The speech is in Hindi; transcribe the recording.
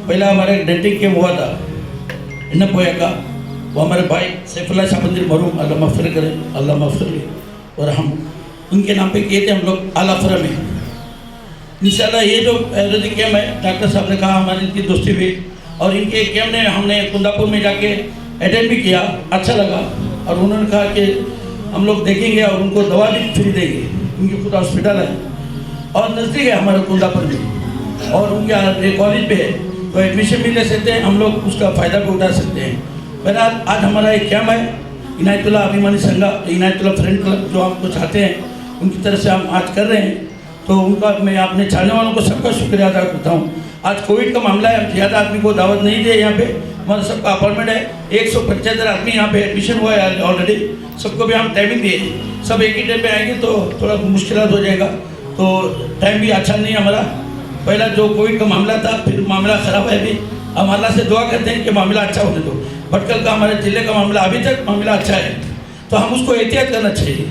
पहला हमारा एक डेंटिंग कैम्प हुआ था इन पोया का, वो हमारे भाई सैफुल्लाह शाहबंदी मरूम अल्लाह मग़फ़िरत करे, अल्लाह मग़फ़िर ले, और हम उनके नाम पे किए थे हम लोग आलाफरा में। इंशाल्लाह ये जो आयुर्वेदिक कैम्प है, डॉक्टर साहब ने कहा, हमारी इनकी दोस्ती हुई और इनके कैम्प ने हमने कुंदापुर में जाके अटेंड भी किया, अच्छा लगा। और उन्होंने कहा कि हम लोग देखेंगे और उनको दवा भी फ्री देंगे, उनकी खुद हॉस्पिटल है और नज़दीक है हमारे कुंदापुर में, और उनके कॉलेज पे है, तो एडमिशन भी ले सकते हैं, हम लोग उसका फ़ायदा भी उठा सकते हैं। बहरहाल आज हमारा एक कैम्प है इनायतुल्लाह अभिमानी संघा, इनायतुल्लाह फ्रेंड क्लब जो हमको चाहते हैं उनकी तरफ से हम आज कर रहे हैं, तो उनका मैं अपने चाहने वालों को सबका शुक्रिया अदा करता हूँ। आज कोविड का मामला है, हम ज़्यादा आदमी को दावत नहीं दे, यहाँ पे हमारा सबका अपॉइंटमेंट है, 175 आदमी यहाँ पे एडमिशन हुआ है ऑलरेडी, सबको भी हम टाइमिंग दिए, सब एक ही टाइम पे आएंगे तो थोड़ा मुश्किल हो जाएगा, तो टाइम भी अच्छा नहीं है हमारा। पहला जो कोविड का मामला था, फिर मामला ख़राब है, अभी हम अल्लाह से दुआ करते हैं कि मामला अच्छा होने दो। भटकल का हमारे ज़िले का मामला अभी तक मामला अच्छा है, तो हम उसको एहतियात करना चाहिए।